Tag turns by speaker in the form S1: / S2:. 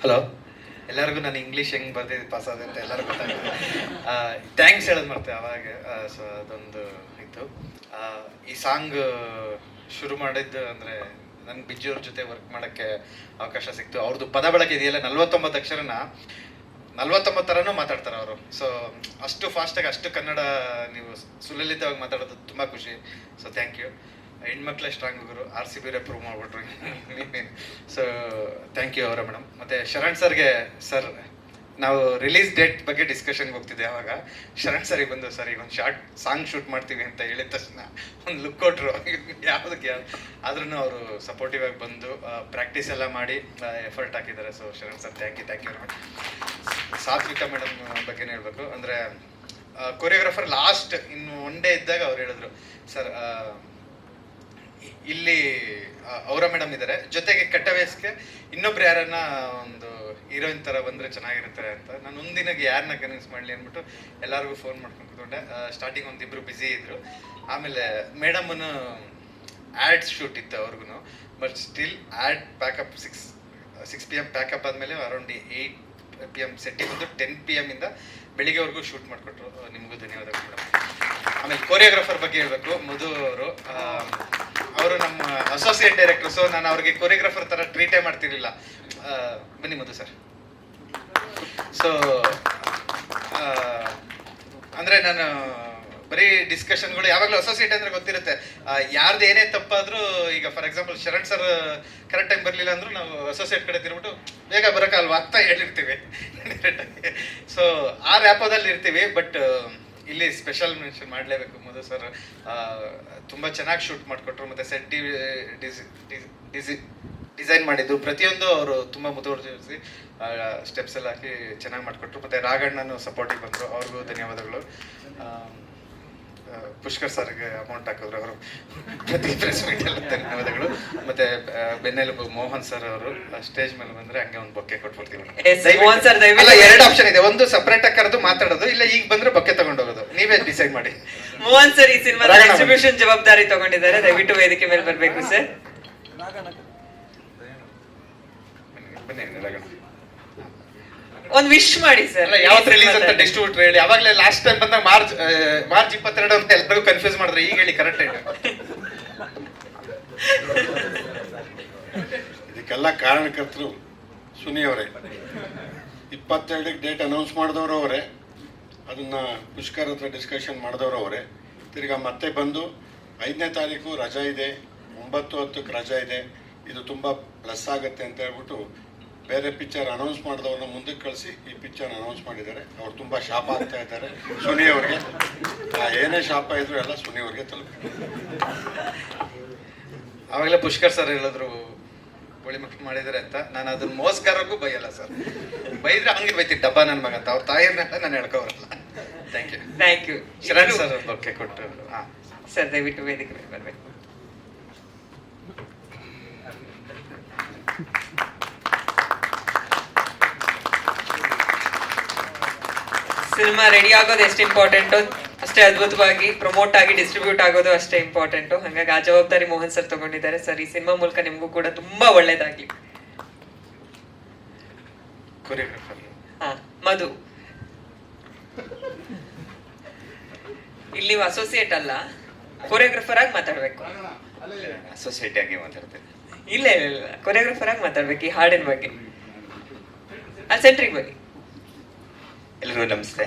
S1: Hello, ಎಲ್ಲರಿಗೂ ನಾನು English ಹೆಂಗೆ ಬರ್ದಿದ್ದು ಪಾಸ್ ಆದ ಅಂತ ಎಲ್ಲರಿಗೂ ಗೊತ್ತಾಗುತ್ತೆ. ಥ್ಯಾಂಕ್ಸ್ ಹೇಳೋದು ಮಾಡ್ತೆ ಅವಾಗ. ಸೊ ಅದೊಂದು ಇತ್ತು. ಈ ಸಾಂಗ್ ಶುರು ಮಾಡಿದ್ದು ಅಂದರೆ ನನ್ಗೆ ಬಿಜ್ಜೂರ್ ಜೊತೆ ವರ್ಕ್ ಮಾಡೋಕ್ಕೆ ಅವಕಾಶ ಸಿಕ್ತು. ಅವ್ರದ್ದು ಪದ ಬಳಕೆ ಇದೆಯಲ್ಲ, 49 ಅಕ್ಷರನ 49 ಥರನೂ ಮಾತಾಡ್ತಾರೆ ಅವರು. ಸೊ ಅಷ್ಟು ಫಾಸ್ಟಾಗಿ ಅಷ್ಟು ಕನ್ನಡ ನೀವು ಸುಲಲಿತವಾಗಿ ಮಾತಾಡೋದು ತುಂಬ ಖುಷಿ. So thank you. ಹೆಣ್ಮಕ್ಳೇ ಸ್ಟ್ರಾಂಗ್ ಗುರು, RCB ಪ್ರೂವ್ ಮಾಡ್ಬಿಟ್ರು. ಸೊ ಥ್ಯಾಂಕ್ ಯು ಅವರ ಮೇಡಮ್. ಮತ್ತು ಶರಣ್ ಸರ್ಗೆ, ಸರ್ ನಾವು ರಿಲೀಸ್ ಡೇಟ್ ಬಗ್ಗೆ ಡಿಸ್ಕಷನ್ಗೆ ಹೋಗ್ತಿದ್ದೆ. ಆವಾಗ ಶರಣ್ ಸರಿಗೆ ಬಂದು, ಸರ್ ಈಗ ಒಂದು ಶಾರ್ಟ್ ಸಾಂಗ್ ಶೂಟ್ ಮಾಡ್ತೀವಿ ಅಂತ ಹೇಳಿದ ತಕ್ಷಣ ಒಂದು ಲುಕ್ ಕೊಟ್ಟರು. ಯಾವುದಕ್ಕೆ ಆದ್ರೂ ಅವರು ಸಪೋರ್ಟಿವ್ ಆಗಿ ಬಂದು ಪ್ರಾಕ್ಟೀಸ್ ಎಲ್ಲ ಮಾಡಿ ಎಫರ್ಟ್ ಹಾಕಿದ್ದಾರೆ. So Sharan sir thank you very much. Satvika madam ಬಗ್ಗೆನೇ ಹೇಳ್ಬೇಕು. ಅಂದರೆ ಕೊರಿಯೋಗ್ರಾಫರ್ ಲಾಸ್ಟ್ ಇನ್ನು ಒನ್ ಡೇ ಇದ್ದಾಗ ಅವ್ರು ಹೇಳಿದ್ರು, ಸರ್ ಇಲ್ಲಿ ಅವರ ಮೇಡಮ್ ಇದ್ದಾರೆ, ಜೊತೆಗೆ ಕಟ್ಟವೇಸ್ಗೆ ಇನ್ನೊಬ್ರು ಯಾರನ್ನ ಒಂದು ಹೀರೋಯಿನ್ ಥರ ಬಂದರೆ ಚೆನ್ನಾಗಿರುತ್ತೆ ಅಂತ. ನಾನು ಒಂದಿನಾಗ ಯಾರನ್ನ ಕನ್ವಿನ್ಸ್ ಮಾಡಲಿ ಅಂದ್ಬಿಟ್ಟು ಎಲ್ಲರಿಗೂ ಫೋನ್ ಮಾಡ್ಕೊಂಡು ಕೂತ್ಕೊಂಡೆ. ಸ್ಟಾರ್ಟಿಂಗ್ ಒಂದಿಬ್ಬರು ಬ್ಯುಸಿ ಇದ್ದರು. ಆಮೇಲೆ ಮೇಡಮನ್ನು ಆ್ಯಡ್ ಶೂಟ್ ಇತ್ತು ಅವ್ರಿಗೂ. But still add pack up 6 PM pack up ಆದಮೇಲೆ ಅರೌಂಡ್ 8 PM ಸೆಟ್ಟಿಗೆ ಬಂದು 10 PM ಇಂದ ಬೆಳಿಗ್ಗೆವರೆಗೂ ಶೂಟ್ ಮಾಡಿಕೊಟ್ರು. ನಿಮಗೂ ಧನ್ಯವಾದಗಳು ಮೇಡಮ್. ಆಮೇಲೆ ಕೊರಿಯೋಗ್ರಾಫರ್ ಬಗ್ಗೆ ಹೇಳಬೇಕು. ಮಧು ಅವರು ನಮ್ಮ ಅಸೋಸಿಯೇಟ್ ಡೈರೆಕ್ಟರ್. ಸೊ ನಾನು ಅವ್ರಿಗೆ ಕೊರಿಯೋಗ್ರಾಫರ್ ಥರ ಟ್ರೀಟೇ ಮಾಡ್ತಿರ್ಲಿಲ್ಲ. ಬನ್ನಿ ಮಧು ಸರ್. ಸೊ ಅಂದರೆ ನಾನು ಬರೀ ಡಿಸ್ಕಷನ್ಗಳು ಯಾವಾಗಲೂ ಅಸೋಸಿಯೇಟ್ ಅಂದರೆ ಗೊತ್ತಿರುತ್ತೆ. ಯಾರ್ದು ಏನೇ ತಪ್ಪಾದರೂ, ಈಗ for example Sharan sir correct time ಬರಲಿಲ್ಲ ಅಂದರೂ ನಾವು ಅಸೋಸಿಯೇಟ್ ಕಡೆ ತಿರ್ಬಿಟ್ಟು ಬೇಗ ಬರೋಕ್ಕಲ್ವಾ ಅಂತ ಹೇಳಿರ್ತೀವಿ. ಸೊ ಆ ರ್ಯಾಪೋದಲ್ಲಿ ಇರ್ತೀವಿ. ಬಟ್ ಇಲ್ಲಿ ಸ್ಪೆಷಲ್ ಮೆನ್ಷನ್ ಮಾಡಲೇಬೇಕು. ಮಧು ಸರ್ ತುಂಬ ಚೆನ್ನಾಗಿ ಶೂಟ್ ಮಾಡಿಕೊಟ್ರು. ಮತ್ತು ಸೆಟ್ ಡಿಸೈನ್ ಮಾಡಿದ್ದು ಪ್ರತಿಯೊಂದು ಅವರು ತುಂಬ ಮುತುವರ್ಜಿಸಿ ಸ್ಟೆಪ್ಸ್ ಎಲ್ಲ ಹಾಕಿ ಚೆನ್ನಾಗಿ ಮಾಡಿಕೊಟ್ರು. ಮತ್ತು ರಾಘಣ್ಣನು ಸಪೋರ್ಟಿಗೆ ಬಂದರು, ಅವ್ರಿಗೂ ಧನ್ಯವಾದಗಳು. ಪುಷ್ಕರ್ ಸರ್ಗೆ ಅಮೌಂಟ್ ಹಾಕಿದ್ರು ಅವರು ಪ್ರತಿ ಪ್ರೆಸ್ ಮೀಟಲ್ಲಿ, ಧನ್ಯವಾದಗಳು. ಮತ್ತು ಬೆನ್ನೆಲುಬು ಮೋಹನ್ ಸರ್ ಅವರು ಸ್ಟೇಜ್ ಮೇಲೆ ಬಂದರೆ ಹಂಗೆ ಒಂದು ಬೊಕ್ಕೆ ಕೊಟ್ಬಿಡ್ತೀವಿ. ಅಲ್ಲ, 2 ಆಪ್ಷನ್ ಇದೆ. ಒಂದು ಸಪ್ರೇಟ್ ಆಗಿ ಕರೆದು ಮಾತಾಡೋದು, ಇಲ್ಲ ಈಗ ಬಂದರೆ ಬೊಕ್ಕೆ ತಗೊಂಡೋಗೋದು. ನೀವೇ ಡಿಸೈಡ್ ಮಾಡಿ.
S2: ಮೋಹನ್ ಸರ್ ಈ ಸಿನಿಮಾ ಡಿಸ್ಟ್ರಿಬ್ಯೂಷನ್ ಜವಾಬ್ದಾರಿ ತಗೊಂಡಿದ್ದಾರೆ. ದಯವಿಟ್ಟು ವೇದಿಕೆ ಮೇಲೆ ಬರಬೇಕು ಸರ್.
S1: ಬನ್ನಿ ರಾಘಣ್ಣ.
S2: ಒಂದು ವಿಶ್ ಮಾಡಿ ಸರ್.
S1: ಯಾವತ್ತು ರಿಲೀಸ್ ಅಂತ ಡಿಸ್ಟ್ರಿಬ್ಯೂಟರ್ ಹೇಳಿ. ಅವಾಗಲೇ ಲಾಸ್ಟ್ ಟೈಮ್ ಬಂದಾಗ ಮಾರ್ಚ್ 22 ಅಂತ ಎಲ್ಲರಿಗೂ ಕನ್ಫ್ಯೂಸ್ ಮಾಡಿದ್ರೆ. ಈಗ ಹೇಳಿ ಕರೆಕ್ಟ್ ಆಗಿ.
S3: ಇದಕ್ಕೆಲ್ಲ ಕಾರಣಕರ್ತರು ಸುನಿಯವರೇ. 22ಕ್ಕೆ ಡೇಟ್ ಅನೌನ್ಸ್ ಮಾಡಿದವರು ಅವರೇ, ಅದನ್ನು ಪುಷ್ಕರ್ ಹತ್ರ ಡಿಸ್ಕಷನ್ ಮಾಡಿದವರು ಅವರೇ. ತಿರ್ಗಾ ಮತ್ತೆ ಬಂದು 5ನೇ ತಾರೀಕು ರಜಾ ಇದೆ, 9-10ಕ್ಕೆ ರಜಾ ಇದೆ, ಇದು ತುಂಬ ಪ್ಲಸ್ ಆಗುತ್ತೆ ಅಂತ ಹೇಳ್ಬಿಟ್ಟು ಬೇರೆ ಪಿಕ್ಚರ್ ಅನೌನ್ಸ್ ಮಾಡಿದವ್ರನ್ನ ಮುಂದಕ್ಕೆ ಕಳಿಸಿ ಈ ಪಿಕ್ಚರ್ ಅನೌನ್ಸ್ ಮಾಡಿದ್ದಾರೆ. ಅವ್ರು ತುಂಬ ಶಾಪ ಆಗ್ತಾ ಇದ್ದಾರೆ ಸುನಿ ಅವ್ರಿಗೆ. ಏನೇ ಶಾಪ ಇದ್ರು ಎಲ್ಲ ಸುನಿ ಅವ್ರಿಗೆ ತಲುಪಿ.
S1: ಆವಾಗಲೇ ಪುಷ್ಕರ್ ಸರ್ ಹೇಳಿದ್ರು ಗೋಳಿ ಮಕ್ಕಳು ಮಾಡಿದ್ದಾರೆ ಅಂತ. ನಾನು ಅದನ್ನ ಮೋಸ್ಕರಕ್ಕೂ ಬೈಯಲ್ಲ ಸರ್. ಬೈದ್ರೆ ಹಂಗೆ ಬೈತಿ ಡಬ್ಬ ನನ್ನ ಮಗ ಅಂತ. ಅವ್ರ ತಾಯಿಯನ್ನೆಲ್ಲ ನಾನು ಹೇಳ್ಕೋರಲ್ಲ.
S2: Thank you
S1: Sharan sir okay ಕೊಟ್ಟು. ಹಾಂ
S2: ಸರ್, ದಯವಿಟ್ಟು ವೇದಿಕೆ ಮೇಲೆ ಬರಬೇಕು. ಸಿನಿಮಾ ರೆಡಿ ಆಗೋದು ಎಷ್ಟು ಇಂಪಾರ್ಟೆಂಟು, ಅಷ್ಟೇ ಅದ್ಭುತವಾಗಿ ಪ್ರಮೋಟ್ ಆಗಿ ಡಿಸ್ಟ್ರಿಬ್ಯೂಟ್ ಆಗೋದು ಅಷ್ಟೇ ಇಂಪಾರ್ಟೆಂಟು. ಹಾಗಾಗಿ ಆ ಜವಾಬ್ದಾರಿ ಮೋಹನ್ ಸರ್ ತಗೊಂಡಿದ್ದಾರೆ. ಸರ್, ಈ ಸಿನಿಮಾ ಮೂಲಕ ನಿಮಗೂ ಕೂಡ ತುಂಬಾ ಒಳ್ಳೇದಾಗ್ಲಿ.
S1: ಕೊರಿಯೋಗ್ರಾಫರ್
S2: ಮಧು, ಇಲ್ಲಿ ನೀವು ಅಸೋಸಿಯೇಟ್ ಅಲ್ಲ, ಕೊರಿಯೋಗ್ರಾಫರ್ ಆಗಿ ಮಾತಾಡ್ಬೇಕು.
S1: ಅಸೋಸಿಯೇಟ್ ಆಗಿ ಮಾತಾಡ್ತೇನೆ.
S2: ಇಲ್ಲ ಇಲ್ಲ ಇಲ್ಲ, ಕೊರಿಯೋಗ್ರಾಫರ್ ಆಗಿ ಮಾತಾಡ್ಬೇಕು ಈ ಹಾಡಿನ ಬಗ್ಗೆ, ಆ ಸೆಂಟ್ರಿಕ್ ಬಗ್ಗೆ.
S4: ಎಲ್ರಿಗೂ ನಮಸ್ತೆ.